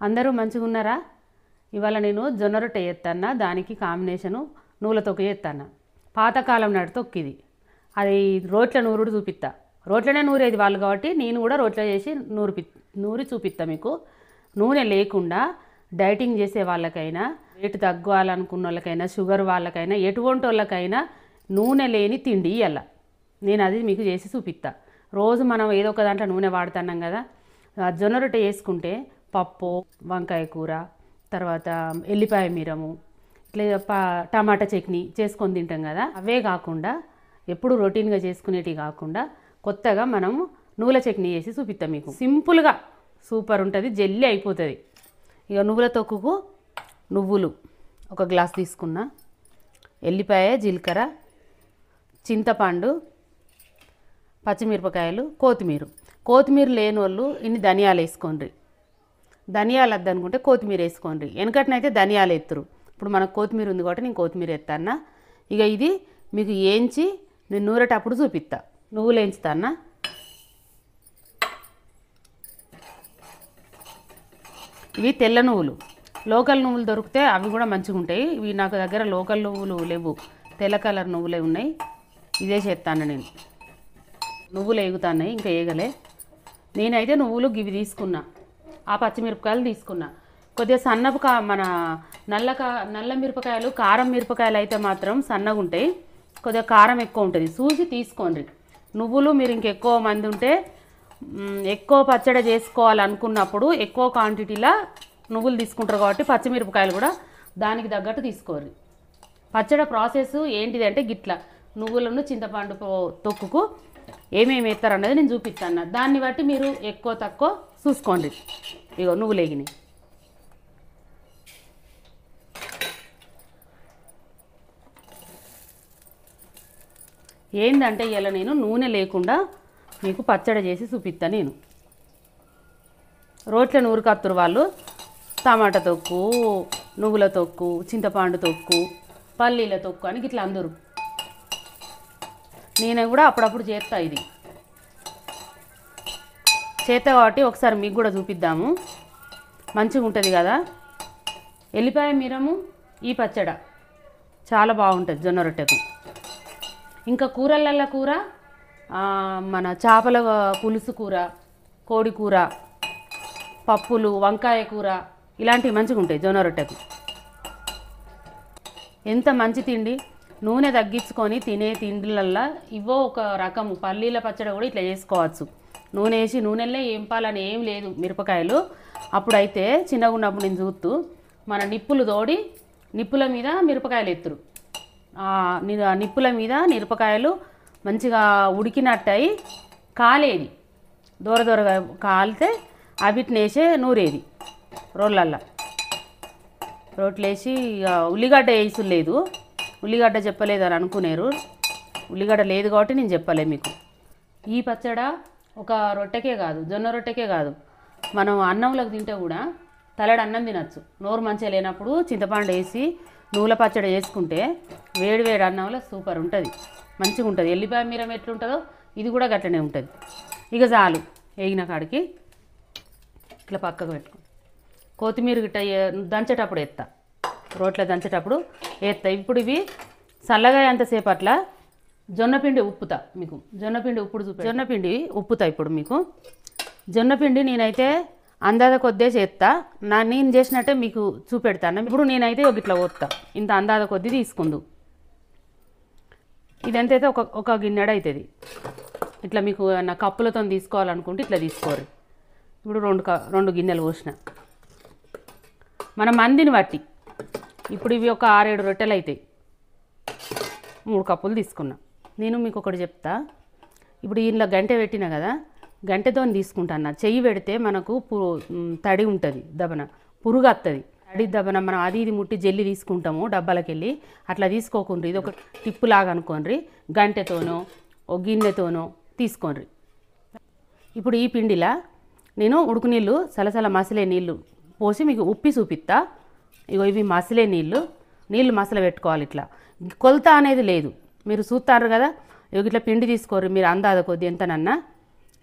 అందరూ మంచిగా ఉన్నారా? ఇవాళ నేను జొన్న రొట్టె చేస్తాను. దానికి కాంబినేషను నువ్వుల తొక్కు చేస్తాను. పాతకాలం నాటి తొక్కు ఇది. అది రోట్ల నూరుడు చూపిస్తా. రోట్లనే నూరేది వాళ్ళు కాబట్టి నేను కూడా రోట్లో చేసి నూరి చూపిస్తా మీకు. నూనె లేకుండా డైటింగ్ చేసే వాళ్ళకైనా, వెయిట్ తగ్గాలనుకున్న వాళ్ళకైనా, షుగర్ వాళ్ళకైనా, ఎటువంటి వాళ్ళకైనా నూనె లేని తిండి ఇవ్వాల. నేను అది మీకు చేసి చూపిస్తా. రోజు మనం ఏదో ఒక దాంట్లో నూనె వాడుతున్నాం కదా. జొన్న రొట్టె చేసుకుంటే పప్పు, వంకాయ కూర, తర్వాత ఎల్లిపాయ మీరము, ఇట్లా టమాటా చట్నీ చేసుకొని తింటాం కదా. అవే కాకుండా ఎప్పుడు రొటీన్గా చేసుకునేటివి కాకుండా కొత్తగా మనం నువ్వుల చట్నీ చేసి చూపిస్తాం మీకు. సింపుల్గా సూపర్ ఉంటుంది, జల్లి అయిపోతుంది. ఇక నువ్వుల తొక్కుకు నువ్వులు ఒక గ్లాస్ తీసుకున్నా, ఎల్లిపాయ, జీలకర్ర, చింతపండు, పచ్చిమిరపకాయలు, కొత్తిమీర లేని వాళ్ళు ఇన్ని ధనియాలు వేసుకోండి. ధనియాలు వద్దనుకుంటే కొత్తిమీర వేసుకోండి. వెనకటినైతే ధనియాలు ఎత్తురు. ఇప్పుడు మనకు కొత్తిమీర ఉంది కాబట్టి నేను కొత్తిమీర ఎత్తాను. ఇక ఇది మీకు వేయించి నేను నూరేటప్పుడు చూపిస్తా. నువ్వులు వేయించుతాను. ఇవి తెల్ల నువ్వులు. లోకల్ నువ్వులు దొరికితే అవి కూడా మంచిగా ఉంటాయి. ఇవి నాకు దగ్గర లోకల్ నువ్వులు లేవు, తెల్ల కలర్ నువ్వులే ఉన్నాయి. ఇదే చేస్తాను నేను. నువ్వులు వేగుతున్నాయి, ఇంకా వేగలే. నేనైతే నువ్వులు ఇవి తీసుకున్నా, ఆ పచ్చిమిరపకాయలు తీసుకున్నా. కొద్దిగా సన్నపు మన నల్ల మిరపకాయలు, కారం మిరపకాయలు అయితే మాత్రం సన్నగా ఉంటాయి, కొద్దిగా కారం ఎక్కువ ఉంటుంది. చూసి తీసుకోండి. నువ్వులు మీరు ఇంకెక్కువ మంది ఉంటే ఎక్కువ పచ్చడి చేసుకోవాలనుకున్నప్పుడు ఎక్కువ క్వాంటిటీలో నువ్వులు తీసుకుంటారు కాబట్టి పచ్చిమిరపకాయలు కూడా దానికి తగ్గట్టు తీసుకోరు. పచ్చడి ప్రాసెస్ ఏంటిది అంటే గిట్ల నువ్వులను చింతపండు తొక్కుకు ఏమేమి వేస్తారు అన్నది నేను చూపిస్తాను. దాన్ని బట్టి మీరు ఎక్కువ తక్కువ చూసుకోండి. ఇగో నువ్వులు వేగినాయి. ఏంటంటే ఇలా నేను నూనె లేకుండా మీకు పచ్చడి చేసి చూపిస్తాను. నేను రోట్ల నూరు కత్తురు వాళ్ళు టమాటా తొక్కు, నువ్వుల తొక్కు, చింతపండు తొక్కు, పల్లీల తొక్కు అని ఇట్లా అందరు. నేను కూడా అప్పుడప్పుడు చేస్తా. ఇది చేస్తా కాబట్టి ఒకసారి మీకు కూడా చూపిద్దాము. మంచిగా ఉంటుంది కదా. ఎల్లిపాయ మీరము ఈ పచ్చడ చాలా బాగుంటుంది జొన్న రొట్టెకు. ఇంకా కూరలల్ల కూర, మన చేపల పులుసు కూర, కోడి కూర, పప్పులు, వంకాయ కూర, ఇలాంటివి మంచిగా ఉంటాయి జొన్న రొట్టెకు. ఎంత మంచి తిండి. నూనె తగ్గించుకొని తినే తిండిలల్లో ఇవో ఒక రకము. పల్లీల పచ్చడి కూడా ఇట్లా చేసుకోవచ్చు. నూనె వేసి నూనెలే ఏంపాలని ఏం లేదు. మిరపకాయలు అప్పుడైతే చిన్నగా ఉన్నప్పుడు నేను చూస్తూ మన నిప్పులు తోడి నిప్పుల మీద మిరపకాయలు ఎత్తురు. నిప్పుల మీద మిరపకాయలు మంచిగా ఉడికినట్టయి కాలేది, దూరగా కాలితే అవిటిని వేసే నూరేది రోళ్ళల్లో. రోట్లేసి ఉల్లిగడ్డ వేసు లేదు, ఉల్లిగడ్డ చెప్పలేదు అని అనుకునేరు. ఉల్లిగడ్డ లేదు కాబట్టి నేను చెప్పలే మీకు. ఈ పచ్చడ ఒక రొట్టెకే కాదు, జొన్న రొట్టెకే కాదు, మనం అన్నంలోకి తింటే కూడా తలడు అన్నం తినచ్చు. నోరు మంచిగా లేనప్పుడు చింతపండు వేసి నువ్వుల పచ్చడి చేసుకుంటే వేడి వేడి అన్నంలో సూపర్ ఉంటుంది, మంచిగా ఉంటుంది. ఎల్లిపాయ మీరం ఎట్లుంటుందో ఇది కూడా గట్లనే ఉంటుంది. ఇక చాలు వేగిన కాడికి ఇట్లా పక్కకు పెట్టుకో. కొత్తిమీర గిట్ట దంచేటప్పుడు ఎత్తా, రోట్లో దంచేటప్పుడు ఎత్తా. ఇప్పుడు ఇవి చల్లగా ఎంతసేపు అట్లా జొన్నపిండి ఉప్పుతా మీకు. జొన్నపిండి ఉప్పుతా ఇప్పుడు మీకు. జొన్నపిండి నేనైతే అందాద కొద్దే చేస్తా. నేను చేసినట్టే మీకు చూపెడతాను. ఇప్పుడు నేనైతే ఇట్లా పోతా, ఇంత అందాద కొద్ది తీసుకుందు. ఇది ఎంతైతే ఒక గిన్నెడ అవుతుంది. ఇట్లా మీకు నా కప్పులతో తీసుకోవాలనుకుంటే ఇట్లా తీసుకోరు. ఇప్పుడు రెండు గిన్నెలు పోసిన మన మందిని బట్టి. ఇప్పుడు ఇవి ఒక 6-7 రొట్టెలు అవుతాయి. 3 కప్పులు తీసుకున్నా. నేను మీకు ఒకటి చెప్తా. ఇప్పుడు ఇంట్లో గంటె పెట్టినా కదా, గంటెతో తీసుకుంటాను. చెయ్యి పెడితే మనకు తడి ఉంటుంది, దబన పురుగు వస్తుంది. తడి దబన మనం అది ఇది ముట్టి జల్లి తీసుకుంటాము డబ్బాలకు వెళ్ళి. అట్లా తీసుకోకుండ్రి. ఇది ఒక టిప్పులాగా అనుకోండి. గంటెతోనో ఒక గిన్నెతోనో తీసుకోండి. ఇప్పుడు ఈ పిండిలా నేను ఉడుకు నీళ్ళు సలసల మసలే నీళ్ళు పోసి మీకు ఉప్పి చూపిస్తా. ఇగో ఇవి మసలే నీళ్ళు మసల పెట్టుకోవాలి. ఇట్లా కొలత అనేది లేదు. మీరు చూస్తారు కదా. ఇట్లా పిండి తీసుకోర్రి మీరు అందాద కొద్ది.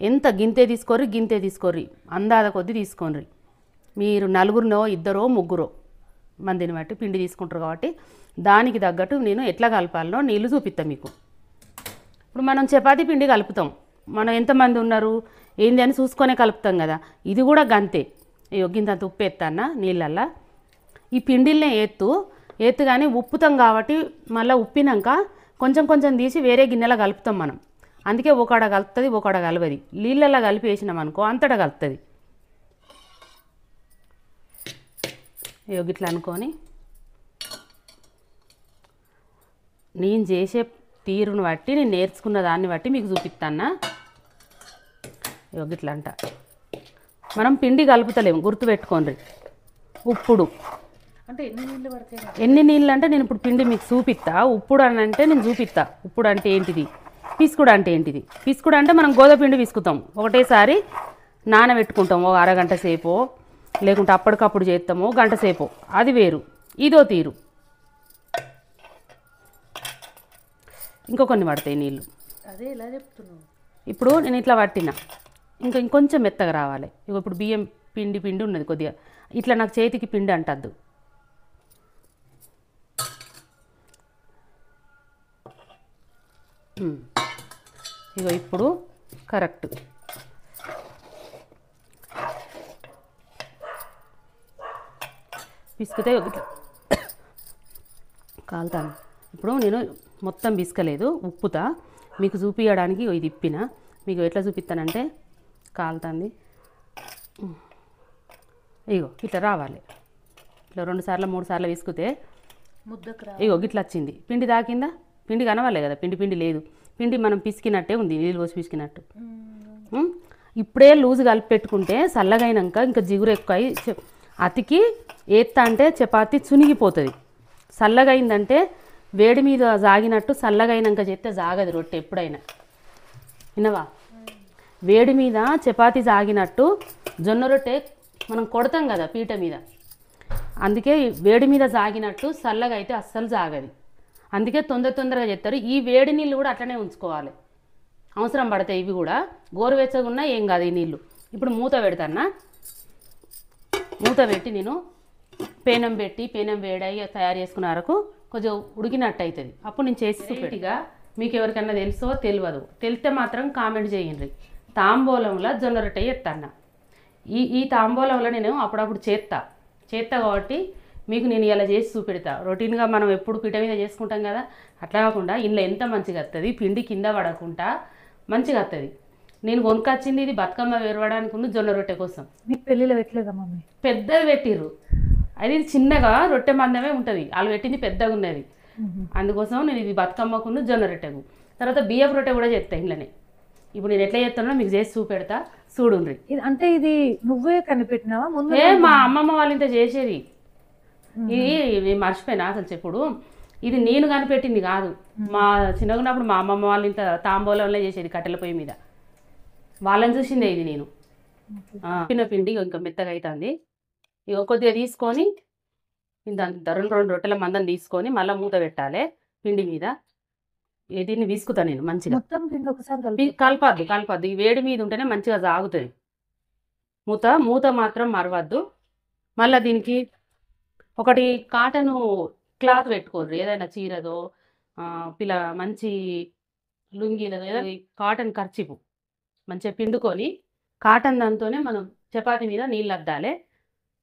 ఎంత గింతే తీసుకోర్రి అందాద కొద్ది తీసుకోండి. మీరు నలుగురినో ఇద్దరో ముగ్గురో మందిని బట్టి పిండి తీసుకుంటారు కాబట్టి దానికి తగ్గట్టు నేను ఎట్లా కలపాలనో నీళ్ళు చూపిస్తాను మీకు. ఇప్పుడు మనం చపాతీ పిండి కలుపుతాం, మనం ఎంతమంది ఉన్నారు ఏంది అని చూసుకొనే కలుపుతాం కదా. ఇది కూడా గంతే. గింతంత ఉప్పు ఎత్తానా నీళ్ళల్లో, ఈ పిండిల్నే ఎత్తు కానీ ఉప్పుతాం కాబట్టి మళ్ళీ ఉప్పినాక కొంచెం కొంచెం తీసి వేరే గిన్నెలో కలుపుతాం మనం. అందుకే ఒకడ కలుపుతుంది ఒకడ కలవది. నీళ్ళల్లో కలిపి వేసినాం అనుకో అంతటా కలుపుతుంది. ఇట్లా అనుకొని నేను చేసే తీరును బట్టి నేను నేర్చుకున్న దాన్ని బట్టి మీకు చూపిస్తాను. ఇట్లా అంట మనం పిండి కలుపుతలేము, గుర్తుపెట్టుకోండి. ఉప్పుడు అంటే ఎన్ని నీళ్ళు అంటే నేను ఇప్పుడు పిండి మీకు చూపిస్తా. ఉప్పుడు అని అంటే నేను చూపిస్తా. ఉప్పుడు అంటే ఏంటిది, పిసుకుడు అంటే ఏంటిది. పిసుకుడు అంటే మనం గోధుమ పిండి పిసుకుతాం, ఒకటేసారి నానబెట్టుకుంటాం ఓ అరగంట సేపు, లేకుంటే అప్పటికప్పుడు చేస్తాము గంట సేపు, అది వేరు. ఇదో తీరు. ఇంకొన్ని పడతాయి నీళ్ళు. అదే ఎలా చెప్తున్నావు. ఇప్పుడు నేను ఇట్లా పట్టిన ఇంకొంచెం మెత్తగా రావాలి. ఇప్పుడు బియ్యం పిండి ఉన్నది కొద్దిగా, ఇట్లా నాకు చేతికి పిండి అంటద్దు. ఇప్పుడు కరెక్ట్. పిసుకుతే ఇట్లా కాలుతాను. ఇప్పుడు నేను మొత్తం పిసుకలేదు, ఉప్పుతా మీకు చూపించడానికి ఇది ఇప్పిన. మీకు ఎట్లా చూపిస్తానంటే కాలుతుంది. ఇట్లా రావాలి. ఇట్లా 2 సార్లు 3 సార్లు పిసుకుతే ఇట్లా వచ్చింది. పిండి దాకిందా, పిండి కనవాలే కదా. పిండి లేదు, పిండి మనం పిసికినట్టే ఉంది, నీళ్ళు పోసి పిసికినట్టు. ఇప్పుడే లూజు కలిపి పెట్టుకుంటే చల్లగైనాక ఇంకా జిగురు ఎక్కువ అతికి ఏత్తా అంటే చపాతీ చునిగిపోతుంది. చల్లగైందంటే వేడి మీద జాగినట్టు, చల్లగైనాక చేస్తే జాగదు రొట్టె ఎప్పుడైనా. వినవా, వేడి మీద చపాతీ జాగినట్టు జొన్న రొట్టె మనం కొడతాం కదా పీట మీద, అందుకే వేడి మీద జాగినట్టు చల్లగా అయితే అస్సలు జాగది. అందుకే తొందరగా చేస్తారు. ఈ వేడి నీళ్ళు కూడా అట్లనే ఉంచుకోవాలి, అవసరం పడతాయి. ఇవి కూడా గోరువెచ్చగా ఉన్నా ఏం కాదు ఈ నీళ్ళు. ఇప్పుడు మూత పెడతానా, మూత పెట్టి నేను పేనం వేడై తయారు చేసుకున్న వరకు కొంచెం ఉడికినట్టు అవుతుంది. అప్పుడు నేను చేసి చూపెట్టిగా. మీకు ఎవరికన్నా తెలుసో తెలియదు, తెలిస్తే మాత్రం కామెంట్ చేయండి. తాంబూలంలో జొన్న రొట్టె చేస్తాను. ఈ తాంబూలంలో నేను అప్పుడప్పుడు చేస్తా కాబట్టి మీకు నేను ఇలా చేసి చూపెడతా. రొటీన్గా మనం ఎప్పుడు పీట మీద చేసుకుంటాం కదా, అట్లా కాకుండా ఇంట్లో ఎంత మంచిగా వస్తుంది, పిండి కింద పడకుండా మంచిగా వస్తుంది. నేను కొనుకొచ్చింది ఇది బతుకమ్మ వేరవడానికి జొన్న రొట్టె కోసం. మీకు పెళ్ళిలో పెట్టలేదా మమ్మీ? పెద్దది పెట్టిర్రు, అది చిన్నగా రొట్టె మందమే ఉంటుంది, వాళ్ళు పెట్టింది పెద్దగా ఉన్నది. అందుకోసం నేను ఇది బతుకమ్మకు జొన్న రొట్టెకు. తర్వాత బియ్యపు రొట్టె కూడా చేస్తాను ఇంట్లోనే. ఇప్పుడు నేను ఎట్లా చేస్తానో మీకు చేసి చూపెడతా, చూడుండ్రి. అంటే ఇది నువ్వే కనిపెట్టినావా ముందు? మా అమ్మమ్మ వాళ్ళ ఇంత చేసేది. ఇది నేను మర్చిపోయినా అసలు చెప్పుడు. ఇది నేను కనిపెట్టింది కాదు, మా చిన్నగా ఉన్నప్పుడు మా అమ్మమ్మ వాళ్ళ ఇంత తాంబూలంలో చేసేది కట్టెల పొయ్యి మీద, వాళ్ళని చూసిందే ఇది నేను. పిండి ఇంకా మెత్తగా అవుతుంది. ఇక కొద్దిగా తీసుకొని దాని 2 రొట్టెల మందం తీసుకొని మళ్ళీ మూత పెట్టాలి పిండి మీద. దీన్ని విసుకుతా నేను మంచిగా. కలపద్దు, ఈ వేడి మీద ఉంటేనే మంచిగా సాగుతుంది. మూత మాత్రం మరవద్దు. మళ్ళీ దీనికి ఒకటి కాటన్ క్లాత్ పెట్టుకోర్రు, ఏదైనా చీరదో మంచి లుంగీలదో ఏదో కాటన్ కర్చీపు మంచిగా పిండుకొని కాటన్ దాంతోనే మనం చపాతీ మీద నీళ్ళు అద్దాలి.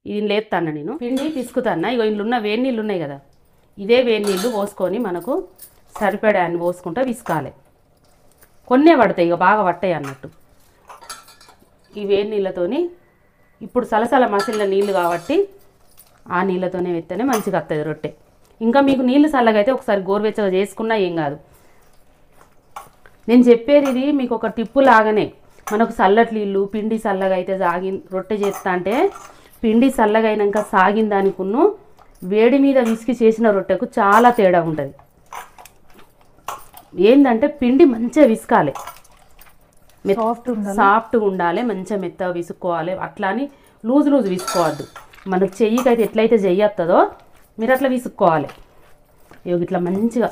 ఇది లేస్తాను నేను పిండి పిసుకుతాను. ఇందులో ఉన్న వేడి నీళ్ళు ఉన్నాయి కదా, ఇదే వేడి నీళ్ళు పోసుకొని మనకు సరిపడాన్ని పోసుకుంటూ విసుకాలి. కొన్నే పడతాయి, ఇక బాగా పట్టాయి అన్నట్టు. ఈ వేడి నీళ్ళతోని ఇప్పుడు సలసల మసిలిన నీళ్ళు కాబట్టి ఆ నీళ్ళతోనే వెత్తనే మంచిగా వస్తుంది రొట్టె. ఇంకా మీకు నీళ్ళు చల్లగా అయితే ఒకసారి గోరువెచ్చగా చేసుకున్నా ఏం కాదు. నేను చెప్పేది ఇది మీకు ఒక టిప్పు లాగానే. మనకు చల్లటి నీళ్ళు పిండి చల్లగా అయితే రొట్టె చేస్తా అంటే పిండి చల్లగా అయినాక సాగిన దానికున్న వేడి మీద విసికి చేసిన రొట్టెకు చాలా తేడా ఉంటుంది. ఏంటంటే పిండి మంచిగా విసుకాలి, సాఫ్ట్గా ఉండాలి, మంచిగా మెత్తగా విసుక్కోవాలి. అట్లా అని లూజ్ విసుకోవద్దు. మనకు చెయ్యికి అయితే ఎట్లయితే చెయ్యొస్తుందో మీరు అట్లా విసుక్కోవాలి. ఇట్లా మంచిగా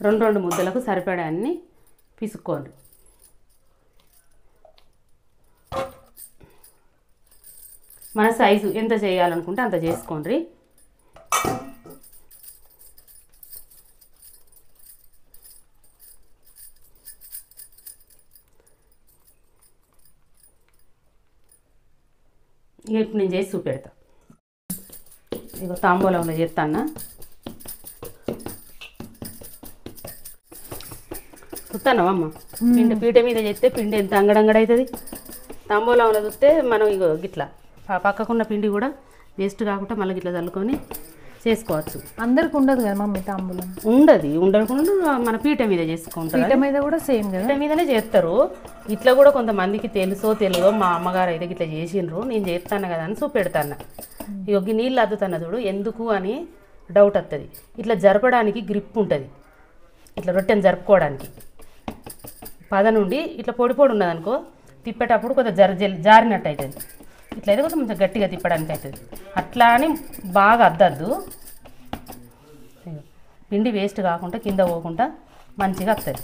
2 ముద్దలకు సరిపడాన్ని పిసుక్కోండి. మన సైజు ఎంత చేయాలనుకుంటే అంత చేసుకోండి. ఇప్పుడు నేను చేసి చూపెడతా. ఇగో తాంబూలంలో చేస్తాను. చూస్తానమ్మా, పిండి పీట మీద చేస్తే పిండి ఎంత అంగడంగడ అవుతుంది. తాంబూలంలో చూస్తే మనం ఇగో గిట్లా పక్కకున్న పిండి కూడా వేస్ట్ కాకుండా మళ్ళీ గిట్లా చల్లుకొని చేసుకోవచ్చు. అందరికి ఉండదు కదా మమ్మీ తాంబూలం? ఉండకుండా మన పీట మీద చేసుకుంటారు. పీట మీద కూడా సేమ్ కదా? పీట మీదనే చేస్తారు. ఇట్లా కూడా కొంతమందికి తెలుసో తెలియదో, మా అమ్మగారు అయితే ఇట్లా చేసిండ్రు, నేను చేస్తాను కదా అని చూపెడతాను. ఇక నీళ్ళు అద్దుతాను చూడు, ఎందుకు అని డౌట్ వస్తుంది. ఇట్లా జరపడానికి గ్రిప్ ఉంటుంది, ఇట్లా రొట్టెని జరుపుకోవడానికి. పద నుండి ఇట్లా పొడి పొడి ఉన్నది అనుకో, తిప్పేటప్పుడు కొంచెం జారినట్టు అవుతుంది. ఇట్లయితే కొంచెం గట్టిగా తిప్పడానికి అవుతుంది. అట్లా అని బాగా అద్దద్దు, పిండి వేస్ట్ కాకుండా కింద పోకుండా మంచిగా వస్తుంది.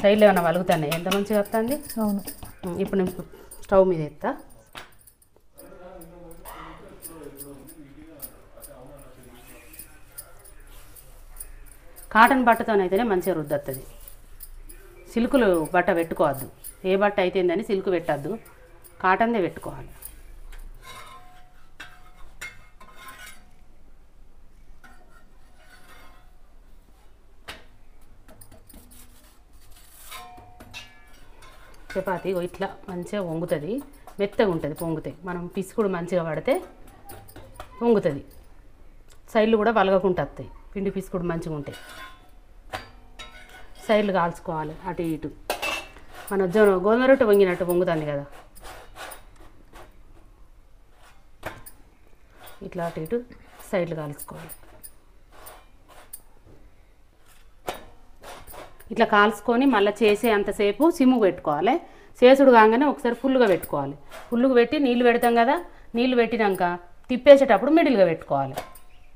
సైడ్లో ఏమైనా వలుగుతున్నాయి, ఎంత మంచిగా వస్తుంది. అవును. ఇప్పుడు నేను స్టవ్ మీద ఎత్తా. కాటన్ బట్టతోనైతేనే మంచిగా రుద్దొస్తుంది. సిల్కులు బట్ట పెట్టుకోవద్దు. ఏ బట్ట అయితేందని సిల్క్ పెట్టద్దు, కాటన్దే పెట్టుకోవాలి. చపాతీ ఇట్లా మంచిగా వంగుతుంది, మెత్తగా ఉంటుంది. పొంగుతాయి, మనం పిసుకుడు మంచిగా పడితే పొంగుతుంది. సైడ్లు కూడా వలగకుండా వస్తాయి, పిండి పిసుకుడు మంచిగా ఉంటాయి. సైడ్లు కాల్చుకోవాలి అటు ఇటు. మన గోధుమ రొట్టె వంగినట్టు వంగుతుంది కదా, ఇట్లా అటు ఇటు సైడ్లు కాల్చుకోవాలి. ఇట్లా కాల్చుకొని మళ్ళీ చేసే అంతసేపు సిమ్ము పెట్టుకోవాలి. చేసుడు కాగానే ఒకసారి ఫుల్గా పెట్టుకోవాలి. ఫుల్గా పెట్టి నీళ్ళు పెడతాం కదా, నీళ్ళు పెట్టినాక తిప్పేసేటప్పుడు మిడిల్గా పెట్టుకోవాలి.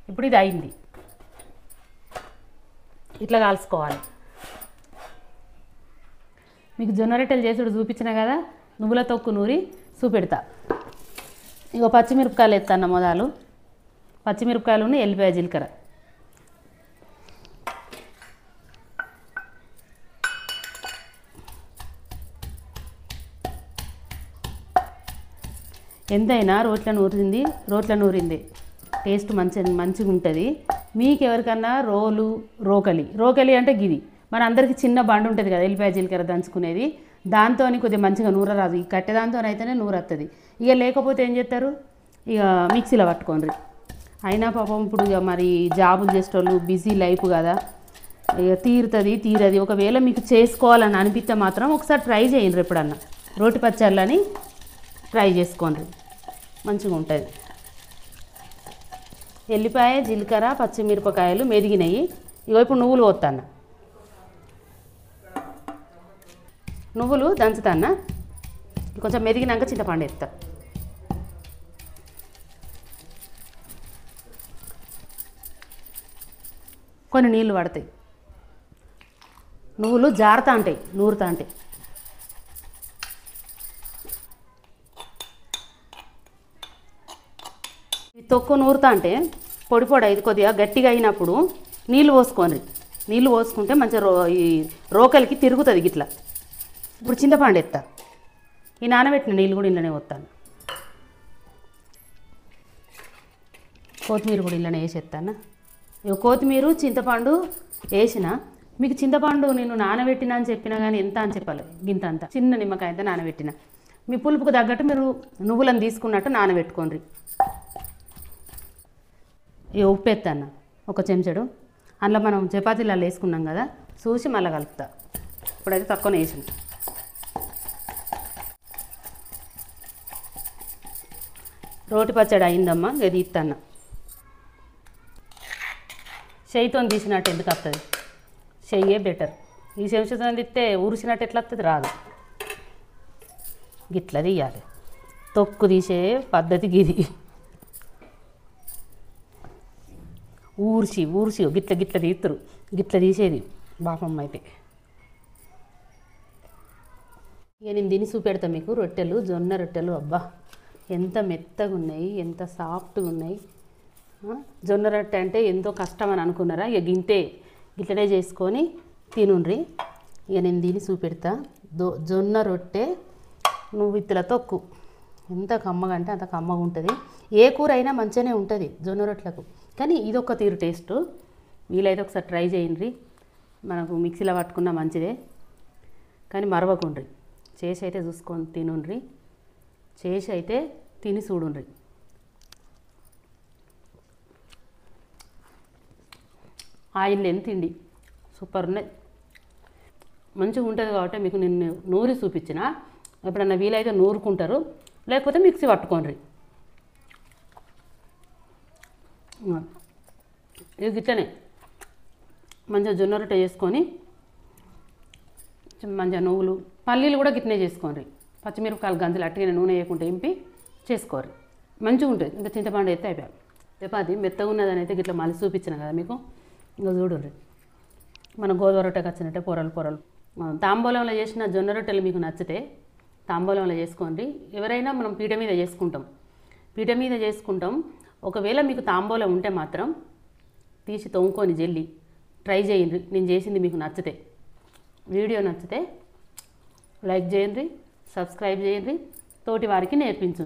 ఇప్పుడు ఇది అయింది, ఇట్లా కాల్చుకోవాలి. మీకు జొన్న రొట్టెలు చేసుడు చూపించిన కదా, నువ్వుల తొక్కు నూరి చూపెడతా. ఇగో పచ్చిమిరపకాయలు ఎత్తాను మొదలు, పచ్చిమిరపకాయలు ఎల్లిపాయ జీలకర్ర. ఎంతైనా రోట్ల నూరింది టేస్ట్ మంచిగా ఉంటుంది. మీకు ఎవరికన్నా రోకలి అంటే గిది మన అందరికీ చిన్న బండి ఉంటుంది కదా, ఎల్లిపాయ జీలకర్ర దంచుకునేది, దాంతో కొద్దిగా మంచిగా నూర రాదు. ఈ కట్టె దాంతోనైతేనే నూరొస్తుంది. ఇక లేకపోతే ఏం చేస్తారు, ఇక మిక్సీలో పట్టుకోండి. అయినా పాపం ఇప్పుడు ఇక మరి జాబులు చేసేటోళ్ళు బిజీ లైఫ్ కదా, ఇక తీరది. ఒకవేళ మీకు చేసుకోవాలని అనిపిస్తే మాత్రం ఒకసారి ట్రై చేయండి. ఎప్పుడన్నా రోటి పచ్చళ్ళని ట్రై చేసుకోండి, మంచిగా ఉంటుంది. ఎల్లిపాయ జీలకర్ర పచ్చిమిరపకాయలు మెదిగినాయి. ఇగో ఇప్పుడు నువ్వులు పోతాను, నువ్వులు దంచుతాను. కొంచెం మెదిగినాక చింతపండు ఎత్తా. కొన్ని నీళ్ళు పడతాయి, నువ్వులు జారుతా ఉంటాయి నూరుతా ఉంటాయి. తొక్కు నూరుతా అంటే పొడి ఇది కొద్దిగా గట్టిగా అయినప్పుడు నీళ్ళు పోసుకోండి. నీళ్ళు పోసుకుంటే మంచిగా ఈ రోకలికి తిరుగుతుంది గిట్లా. ఇప్పుడు చింతపండు ఎత్తా, ఈ నానబెట్టిన నీళ్ళు కూడా ఇళ్ళనే వస్తాను. కొత్తిమీర కూడా ఇళ్ళనే వేసేస్తాను. ఇక కొత్తిమీర చింతపండు వేసిన, మీకు చింతపండు నేను నానబెట్టినా అని చెప్పినా కానీ ఎంత అని చెప్పాలి, గింత అంత చిన్న నిమ్మకాయ అంతా నానబెట్టిన. మీ పులుపుకు తగ్గట్టు మీరు నువ్వులను తీసుకున్నట్టు నానబెట్టుకోండి. ఇక ఉప్పు ఎత్తాను ఒక చెంచాడు. అందులో మనం చపాతీలలో వేసుకున్నాం కదా, చూసి మళ్ళీ కలుపుతా. ఇప్పుడైతే తక్కువనే వేసాను. రోటి పచ్చడి అయిందమ్మా, ఇది ఇస్తాను. చెయ్యితో తీసినట్టు ఎందుకు వస్తుంది, చెయ్యే బెటర్. ఈ చెంచాతో తిస్తే ఊరిసినట్టు ఎట్లా వస్తుంది, రాదు. గిట్లా తీయాలి, తొక్కు తీసే పద్ధతికి ఇది. ఊర్చి గిట్ల తీస్తారు, గిట్ల తీసేది బాపమ్మ అయితే. ఇక నేను తిని చూపెడతా మీకు రొట్టెలు, జొన్న రొట్టెలు. అబ్బా ఎంత మెత్తగా ఉన్నాయి, ఎంత సాఫ్ట్గా ఉన్నాయి. జొన్న రొట్టె అంటే ఎంతో కష్టం అని అనుకున్నారా? ఇక గిట్లనే చేసుకొని తినుండ్రి. ఇక నేను తిని చూపెడతా. జొన్న రొట్టె నువ్వు ఇత్తుల తొక్కు ఎంత కమ్మగా అంటే అంత కమ్మగా ఉంటుంది. ఏ కూర అయినా మంచిగానే ఉంటుంది జొన్న రొట్టెలకు, కానీ ఇదొక తీరు టేస్ట్. వీలైతే ఒకసారి ట్రై చేయండి. మనకు మిక్సీలో పట్టుకున్న మంచిదే, కానీ మరవకుండ్రి. చేసి అయితే చూసుకొని తినుండ్రి, చేసి అయితే తిని చూడుండ్రి. ఆయిల్ ఎంత తిండి సూపర్ ఉన్నాయి, మంచిగా ఉంటుంది. కాబట్టి మీకు నిన్ను నూరి చూపించిన, ఎప్పుడన్నా వీలైతే నూరుకుంటారు, లేకపోతే మిక్సీ పట్టుకోండి. ఇది గిట్లనే మంచిగా జొన్న రొట్టె చేసుకొని మంచిగా నువ్వులు పల్లీలు కూడా గిట్లనే చేసుకోండి. పచ్చిమిరపకాయలు గంజలు అట్టిగా నూనె వేయకుండా ఇంపి చేసుకోరు, మంచిగా ఉంటుంది. ఇంకా చింతపండు అయితే అయిపోయాయి. చపాతి మెత్తగా ఉన్నదని అయితే గిట్లా మళ్ళీ చూపించిన కదా మీకు. ఇంకా చూడండి మన గోధుమ రొట్టెకి వచ్చినట్టే పొరలు. తాంబూలంలో చేసిన జొన్న రొట్టెలు మీకు నచ్చితే తాంబూలంలో చేసుకోండి. ఎవరైనా మనం పీట మీద చేసుకుంటాం. ఒకవేళ మీకు తాంబూలం ఉంటే మాత్రం తీసి తోముకొని జల్లి ట్రై చేయండి. నేను చేసింది మీకు నచ్చితే, వీడియో నచ్చితే లైక్ చేయండి, సబ్స్క్రైబ్ చేయండి, తోటి వారికి నేర్పించండి.